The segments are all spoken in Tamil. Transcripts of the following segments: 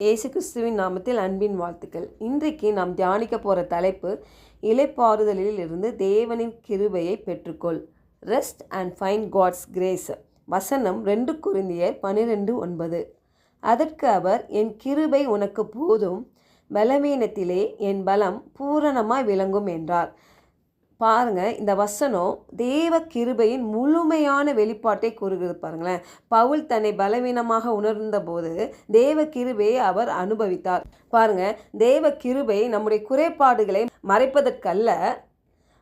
இயேசு கிறிஸ்துவின் நாமத்தில் அன்பின் வாழ்த்துக்கள். இன்றைக்கு நாம் தியானிக்க போகிற தலைப்பு, இளைப்பாறுதலில் இருந்து தேவனின் கிருபையை பெற்றுக்கொள். Rest and find God's grace. வசனம் 2 கொரிந்தியர் 12:9. அதற்கு அவர், என் கிருபை உனக்கு போதும், பலவீனத்திலே என் பலம் பூரணமாய் விளங்கும் என்றார். பாருங்கள், இந்த வசனம் தேவ கிருபையின் முழுமையான வெளிப்பாட்டை கூறுகிறது. பாருங்களேன், பவுல் தன்னை பலவீனமாக உணர்ந்தபோது தேவ கிருபையை அவர் அனுபவித்தார். பாருங்கள், தேவ கிருபை நம்முடைய குறைபாடுகளை மறைப்பதற்கல்ல,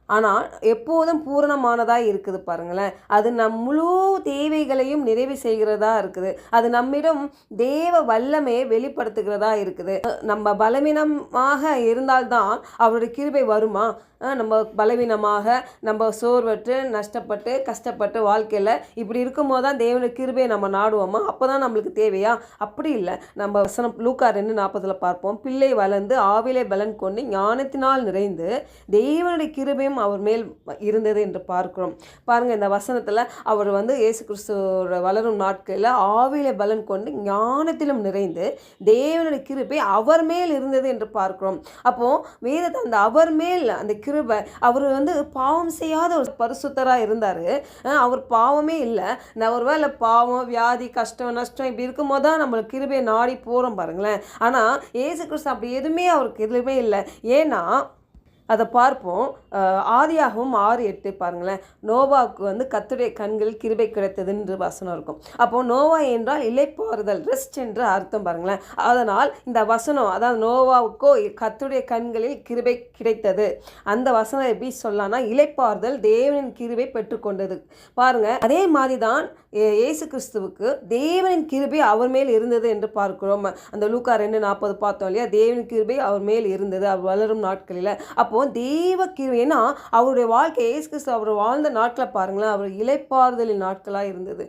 ஆனால் எப்போதும் பூரணமானதாக இருக்குது. பாருங்களேன், அது நம் முழு தேவைகளையும் நிறைவு செய்கிறதா இருக்குது. அது நம்மிடம் தேவ வல்லமையை வெளிப்படுத்துகிறதா இருக்குது. நம்ம பலவீனமாக இருந்தால்தான் அவருடைய கிருபை வருமா? நம்ம பலவீனமாக, நம்ம சோர்வற்று, நஷ்டப்பட்டு, கஷ்டப்பட்டு வாழ்க்கையில் இப்படி இருக்கும்போது தான் தேவனுடைய கிருபையை நம்ம நாடுவோமா? அப்போ தான் நம்மளுக்கு தேவையா? அப்படி இல்லை. நம்ம வசனம் லூக்கா 2:40 பார்ப்போம். பிள்ளை வளர்ந்து ஆவிலே பலன் கொண்டு ஞானத்தினால் நிறைந்து தேவனுடைய கிருபையும் அவர் மேல் இருந்தது என்று பார்க்கிறோம். பாருங்கள், இந்த வசனத்தில் அவர் இயேசு கிறிஸ்துவோட வளரும் நாட்களில் ஆவிலே பலன் கொண்டு ஞானத்திலும் நிறைந்து தேவனுடைய கிருபை அவர் மேல் இருந்தது என்று பார்க்கிறோம். அப்போது வேதத்தை அந்த அவர் மேல் அந்த கிருபை, அவர் பாவம் செய்யாத ஒரு பரிசுத்தராக இருந்தார். அவர் பாவமே இல்லை. ஒரு வேளை பாவம், வியாதி, கஷ்டம், நஷ்டம் இப்படி இருக்கும்போது தான் நம்மளுக்கு கிருபையை நாடி போகிறோம். பாருங்களேன், ஆனால் இயேசு கிறிஸ்து அப்படி எதுவுமே அவருக்கு எதுவுமே இல்லை. ஏன்னா அதை பார்ப்போம். ஆதியாகவும் 6:8 பாருங்களேன். நோவாவுக்கு கர்த்தருடைய கண்களில் கிருபை கிடைத்ததுன்ற வசனம் இருக்கும். அப்போது நோவா என்றால் இளைப்பாறுதல், ரெஸ்ட் என்று அர்த்தம். பாருங்களேன், அதனால் இந்த வசனம், அதாவது நோவாவுக்கோ கர்த்தருடைய கண்களில் கிருபை கிடைத்தது, அந்த வசனம் எப்படி சொல்லலாம்னா இளைப்பாறுதல், தேவனின் கிருபை பெற்றுக்கொண்டது. பாருங்கள், அதே மாதிரி தான் இயேசு கிறிஸ்துவுக்கு தேவனின் கிருபை அவர் மேல் இருந்தது என்று பார்க்கிறோம். அந்த லூக்கா 2:40 பார்த்தோம் இல்லையா? தேவனின் கிருபை அவர் மேல் இருந்தது அவர் வளரும் நாட்களில். அப்போ தேவ கிருபை, ஏன்னா அவருடைய வாழ்க்கை, இயேசு கிறிஸ்து அவர் வாழ்ந்த நாட்களை பாருங்களேன், அவர் இளைப்பாறுதலின் நாட்களாக இருந்தது.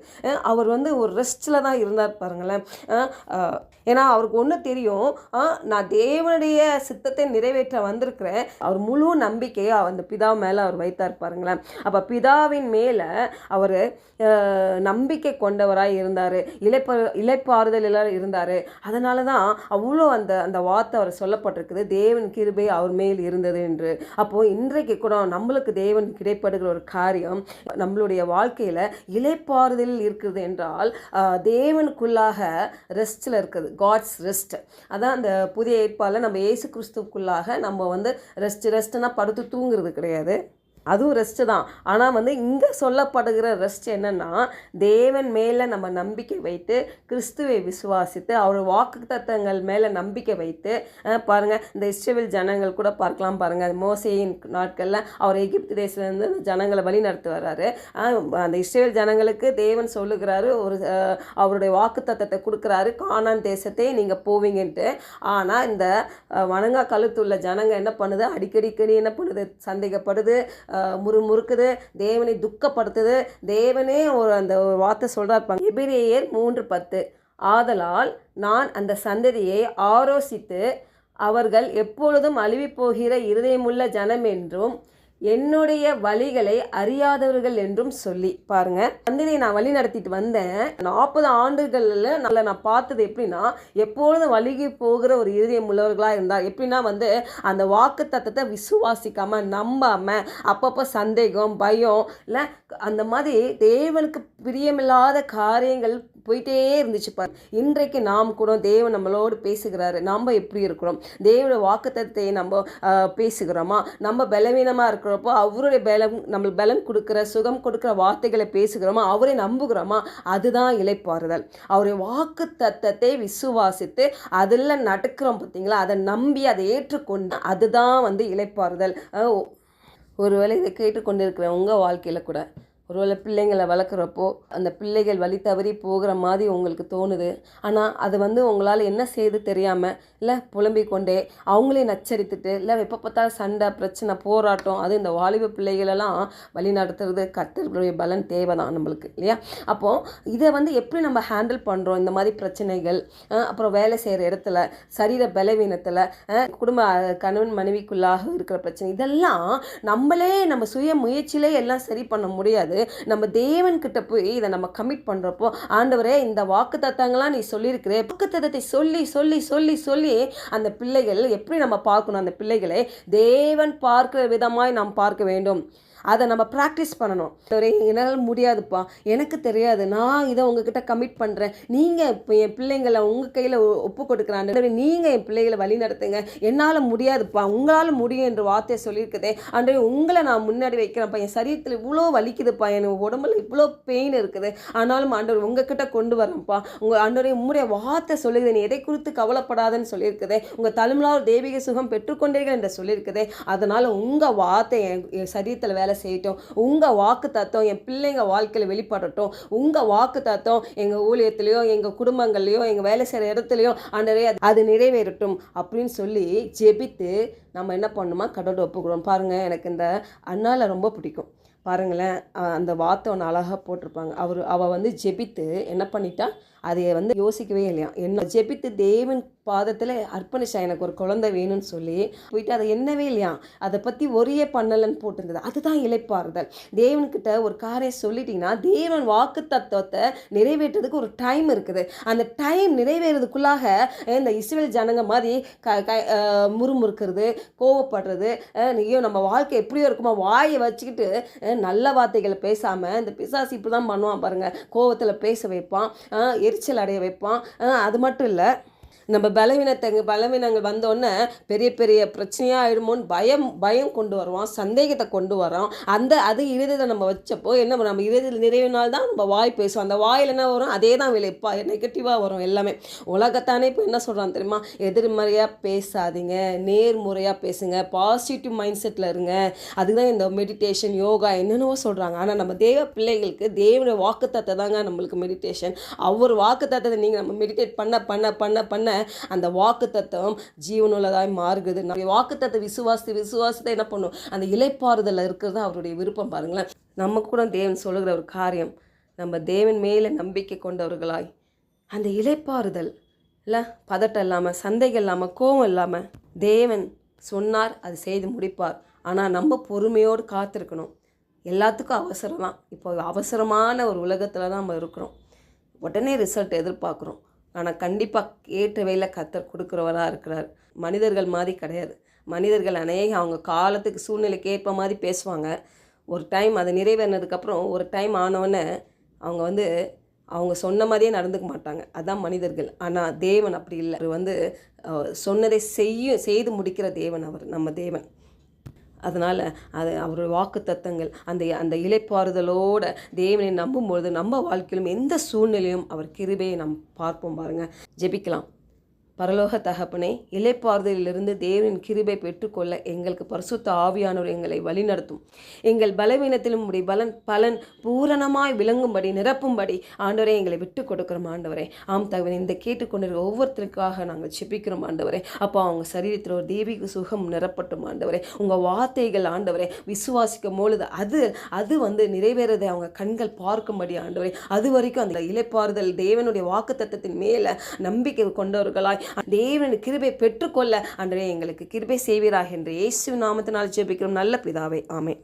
அவர் ஒரு ரெஸ்ட்டில் தான் இருந்தார். பாருங்களேன், ஏன்னா அவருக்கு ஒன்று தெரியும், நான் தேவனுடைய சித்தத்தை நிறைவேற்ற வந்திருக்கிறேன். அவர் முழு நம்பிக்கையை அந்த பிதா மேலே அவர் வைத்தார். பாருங்களேன், அப்போ பிதாவின் மேலே அவர் நம்பிக்கை கொண்டவராக இருந்தார், இளைப்பாறுதலில் இருந்தார். அதனால தான் அவ்வளோ அந்த வார்த்தை அவர் சொல்லப்பட்டிருக்குது, தேவன் கிருபை அவர் மேல் இருந்தது என்று. அப்போது இன்றைக்கு கூட நம்மளுக்கு தேவன் கிடைப்படுகிற ஒரு காரியம், நம்மளுடைய வாழ்க்கையில் இளைப்பாறுதலில் இருக்கிறது என்றால் தேவனுக்குள்ளாக ரெஸ்ட்டில் இருக்குது, காட்ஸ் ரெஸ்ட். அதான் அந்த புதிய ஏற்பாடில் நம்ம இயேசு கிறிஸ்துக்குள்ளாக நம்ம ரெஸ்ட்னா படுத்து தூங்குறது கிடையாது, அதுவும் ரெஸ்ட்டு தான். ஆனால் இங்கே சொல்லப்படுகிற ரெஸ்ட் என்னென்னா, தேவன் மேலே நம்ம நம்பிக்கை வைத்து, கிறிஸ்துவை விசுவாசித்து, அவர் வாக்கு தத்தங்கள் மேலே நம்பிக்கை வைத்து. பாருங்கள், இந்த இஸ்ரவேல் ஜனங்கள் கூட பார்க்கலாம். பாருங்கள், மோசேயின் நாட்களில் அவர் எகிப்து தேசத்துலேருந்து ஜனங்களை வழி நடத்தி வர்றாரு. அந்த இஸ்ரவேல் ஜனங்களுக்கு தேவன் சொல்லுகிறாரு, அவருடைய வாக்கு தத்தத்தை கொடுக்குறாரு, கானான் தேசத்தை நீங்கள் போவீங்கன்ட்டு. ஆனால் இந்த வணங்கா கழுத்துள்ள ஜனங்கள் என்ன பண்ணுது? அடிக்கடி என்ன பண்ணுது? சந்தேகப்படுது, முறுமுறுக்குது, தேவனை துக்கப்படுத்துது. தேவனே அந்த வார்த்தை சொல்கிறார். எபிரேயர் 3:10, ஆதலால் நான் அந்த சந்ததியை ஆரோசித்து, அவர்கள் எப்பொழுதும் அழிவி போகிற இருதயமுள்ள ஜனம் என்றும் என்னுடைய வழிகளை அறியாதவர்கள் என்றும் சொல்லி. பாருங்க, சந்ததியை நான் வழி நடத்திட்டு வந்தேன். 40 ஆண்டுகளில் நான் பார்த்தது எப்படின்னா, எப்பொழுதும் வழிகி போகிற ஒரு இருதயம் உள்ளவர்களாக இருந்தால், எப்படின்னா அந்த வாக்கு தத்தத்தை விசுவாசிக்காம, நம்பாம, அப்பப்போ சந்தேகம், பயம், இல்லை அந்த மாதிரி தேவனுக்கு பிரியமில்லாத காரியங்கள் போயிட்டே இருந்துச்சு. பாரு, இன்றைக்கு நாம் கூட தேவன் நம்மளோடு பேசுகிறாரு. நம்ம எப்படி இருக்கிறோம்? தேவனுடைய வாக்குத்தத்தத்தை நம்ம பேசுகிறோமா? நம்ம பலவீனமாக இருக்கிறப்போ அவருடைய நம்மளுக்கு பலம் கொடுக்குற, சுகம் கொடுக்குற வார்த்தைகளை பேசுகிறோமா? அவரை நம்புகிறோமா? அதுதான் இளைப்பாறுதல். அவருடைய வாக்கு தத்தத்தை விசுவாசித்து அதில் நடக்கிறோம் பார்த்தீங்களா? அதை நம்பி அதை ஏற்றுக்கொண்டு, அதுதான் இளைப்பாறுதல். ஒருவேளை இதை கேட்டுக்கொண்டிருக்கிற உங்கள் வாழ்க்கையில் கூட ஒருவேளை பிள்ளைங்களை வளர்க்குறப்போ அந்த பிள்ளைகள் வழி தவறி போகிற மாதிரி உங்களுக்கு தோணுது. ஆனால் அது உங்களால் என்ன செய்து தெரியாமல், இல்லை புலம்பிக் கொண்டே அவங்களே நச்சரித்துட்டு, இல்லை எப்போ பார்த்தாலும் சண்டை, பிரச்சனை, போராட்டம், அது இந்த வாலிப பிள்ளைகளெல்லாம் வழி நடத்துறது கர்த்தருடைய பலன் தேவை தான் நம்மளுக்கு, இல்லையா? அப்போது இதை எப்படி நம்ம ஹேண்டில் பண்ணுறோம்? இந்த மாதிரி பிரச்சனைகள், அப்புறம் வேலை செய்கிற இடத்துல, சரீர பலவீனத்தில், குடும்ப கணவன் மனைவிக்குள்ளாக இருக்கிற பிரச்சனை, இதெல்லாம் நம்மளே நம்ம சுய முயற்சியிலே எல்லாம் சரி பண்ண முடியாது. நம்ம தேவன்கிட்ட போய் இதை நம்ம கமிட் பண்ணுறப்போ, ஆண்டவரே இந்த வாக்கு தத்தங்களாம் நீ சொல்லியிருக்கிறே, வாக்கு தத்தத்தை சொல்லி சொல்லி சொல்லி சொல்லி அந்த பிள்ளைகள் எப்படி நம்ம பார்க்கணும், அந்த பிள்ளைகளை தேவன் பார்க்கிற விதமாய் நாம் பார்க்க வேண்டும். அதை நம்ம ப்ராக்டிஸ் பண்ணணும். என்னால் முடியாதுப்பா, எனக்கு தெரியாது, நான் இதை உங்ககிட்ட கமிட் பண்ணுறேன், நீங்கள் இப்போ என் பிள்ளைங்களை உங்கள் கையில் ஒப்பு கொடுக்குறான், நீங்கள் என் பிள்ளைகளை வழி நடத்துங்க, என்னால் முடியாதுப்பா, உங்களால் முடியும் என்று வார்த்தையை சொல்லியிருக்குதே ஆண்டவரே, உங்களை நான் முன்னாடி வைக்கிறேன்ப்பா, என் சரீரத்தில் இவ்வளோ வலிக்குதுப்பா, எனக்கு உடம்புல இவ்வளோ பெயின் இருக்குது, ஆனாலும் ஆண்டவர் உங்ககிட்ட கொண்டு வரேன்ப்பா, உங்கள் ஆண்டவரே உம்முடைய வார்த்தை சொல்லுது, நீ எதை குறித்து கவலைப்படாதன்னு சொல்லியிருக்குதே, உங்கள் தலைமையிலால் தெய்வீக சுகம் பெற்றுக்கொண்டீர்கள் என்று சொல்லியிருக்குதே, அதனால் உங்கள் வார்த்தை என் சரீரத்தில் வேலை செய்யட்டும், உங்கள் வாக்கு தத்துவம் என் பிள்ளைங்க வாழ்க்கையில் வெளிப்படட்டும், உங்கள் வாக்கு தத்துவம் எங்கள் ஊழியத்திலையோ எங்கள் குடும்பங்கள்லையோ எங்கள் வேலை செய்கிற இடத்துலையோ ஆண்டவரே அது நிறைவேறட்டும் அப்படின்னு சொல்லி ஜெபித்து நம்ம என்ன பண்ணணுமா கடவுளை ஒப்புக்கிறோம். பாருங்கள், எனக்கு இந்த அண்ணால ரொம்ப பிடிக்கும். பாருங்களேன், அந்த வார்த்தை ஒன்று அழகாக போட்டிருப்பாங்க. அவள் வந்து ஜெபித்து என்ன பண்ணிட்டா, அதை வந்து யோசிக்கவே இல்லையா, என்ன ஜெபித்து தேவன் பாதத்தில் அர்ப்பணிச்சா, எனக்கு ஒரு குழந்தை வேணும்னு சொல்லி போயிட்டு அதை என்னவே இல்லையா, அதை பற்றி ஒரே பண்ணலன்னு போட்டிருந்தது. அதுதான் இளைப்பாறுதல். தேவன்கிட்ட ஒரு காரியம் சொல்லிட்டிங்கன்னா தேவன் வாக்கு தத்துவத்தை நிறைவேற்றுறதுக்கு ஒரு டைம் இருக்குது. அந்த டைம் நிறைவேறதுக்குள்ளாக இந்த இஸ்ரவேல் ஜனங்க மாதிரி முறுமுறுக்கிறது, கோவப்படுறது, ஐயோ நம்ம வாழ்க்கை எப்படியோ இருக்குமா, வாயை வச்சுக்கிட்டு நல்ல வார்த்தைகளை பேசாமல் இந்த பிசாசு இப்படி தான் பண்ணுவான் பாருங்கள், கோவத்தில் பேச வைப்பான், எரிச்சல் அடைய வைப்பான். அது மட்டும் இல்லை, நம்ம பலவீனங்கள் வந்தோடனே பெரிய பெரிய பிரச்சனையாக ஆகிடுமோன்னு பயம் கொண்டு வருவான், சந்தேகத்தை கொண்டு வரோம். அது இறுதியில் நம்ம வச்சப்போ என்ன நம்ம இறுதியில் நிறைவினால்தான் நம்ம வாய் பேசுவோம். அந்த வாயில் என்ன வரும், அதே தான் விளைப்பா நெகட்டிவாக வரும் எல்லாமே. உலகத்தானே இப்போ என்ன சொல்கிறான் தெரியுமா, எதிர்மறையாக பேசாதீங்க, நேர்முறையாக பேசுங்க, பாசிட்டிவ் மைண்ட் செட்டில் இருங்க. அதுதான் இந்த மெடிடேஷன், யோகா என்னென்னவோ சொல்கிறாங்க. ஆனால் நம்ம தேவ பிள்ளைகளுக்கு தேவனுடைய வாக்குத்தத்தை தாங்க நம்மளுக்கு மெடிடேஷன். ஒவ்வொரு வாக்குத்தத்தை நீங்கள் நம்ம மெடிடேட் பண்ண பண்ண பண்ண பண்ண அந்த வாக்கு தத்துவம் ஜீவனுள்ளதாய் மாறுகிறது. நம்ம வாக்கு தத்துவ விசுவாசத்தை என்ன பண்ணும், அந்த இளைப்பாறுதல் இருக்கிறது அவருடைய விருப்பம். பாருங்களேன், நம்ம கூட தேவன் சொல்லுகிற ஒரு காரியம், நம்ம தேவன் மேலே நம்பிக்கை கொண்டவர்களாய் அந்த இளைப்பாறுதல் இல்லை, பதட்டம் இல்லாமல், சந்தேகம் இல்லாமல், கோபம் இல்லாமல், தேவன் சொன்னார் அது செய்து முடிப்பார். ஆனால் நம்ம பொறுமையோடு காத்திருக்கணும். எல்லாத்துக்கும் அவசரம் தான். இப்போ அவசரமான ஒரு உலகத்தில் தான் நம்ம இருக்கிறோம். உடனே ரிசல்ட் எதிர்பார்க்குறோம். ஆனால் கண்டிப்பாக ஏற்ற வேலையில் கர்த்தர் கொடுக்குறவராக இருக்கிறார். மனிதர்கள் மாதிரி கிடையாது. மனிதர்கள் அவங்க காலத்துக்கு சூழ்நிலைக்கு ஏற்ப மாதிரி பேசுவாங்க. ஒரு டைம் அது நிறைவேறினதுக்கப்புறம் ஒரு டைம் ஆனவொன்னே அவங்க அவங்க சொன்ன மாதிரியே நடந்துக்க மாட்டாங்க. அதுதான் மனிதர்கள். ஆனால் தேவன் அப்படி இல்லை. அவர் சொன்னதை செய்து முடிக்கிற தேவன் நம்ம தேவன். அதனால் அவருடைய வாக்கு தத்தங்கள் அந்த இளைப்பாறுதலோட தேவனை நம்பும்பொழுது நம்ம வாழ்க்கையிலும் எந்த சூழ்நிலையும் அவர் கிருபையை நாம் பார்ப்போம். பாருங்கள், ஜெபிக்கலாம். பரலோக தகப்பனே, இளைப்பாறுதலிலிருந்து தேவனின் கிருபை பெற்றுக்கொள்ள எங்களுக்கு பரிசுத்த ஆவியானவர் எங்களை வழிநடத்தும். எங்கள் பலவீனத்திலும் உடைய பலன் பூரணமாய் விளங்கும்படி நிரப்பும்படி ஆண்டவரே எங்களை விட்டு கொடுக்குறோம். ஆண்டவரே, ஆம் தகவல் இந்த கேட்டுக்கொண்டிருக்க ஒவ்வொருத்தருக்காக நாங்கள் செபிக்கிறோம். ஆண்டவரே, அப்போ அவங்க சரீரத்தில் ஒரு தெய்வீக சுகம் நிரப்பட்டும். ஆண்டவரே, உங்கள் வார்த்தைகள் ஆண்டவரே விசுவாசிக்கும் பொழுது அது நிறைவேறதை அவங்க கண்கள் பார்க்கும்படி ஆண்டவரே, அது வரைக்கும் அந்த இளைப்பாறுதல் தேவனுடைய வாக்கு தத்தத்தின் மேலே நம்பிக்கை கொண்டவர்களாய் தேவனின் கிருபை பெற்றுக்கொள்ள ஆண்டவரே எங்களுக்கு கிருபை செய்வீராக என்று இயேசு நாமத்தினால் ஜெபிக்கிறோம் நல்ல பிதாவே, ஆமென்.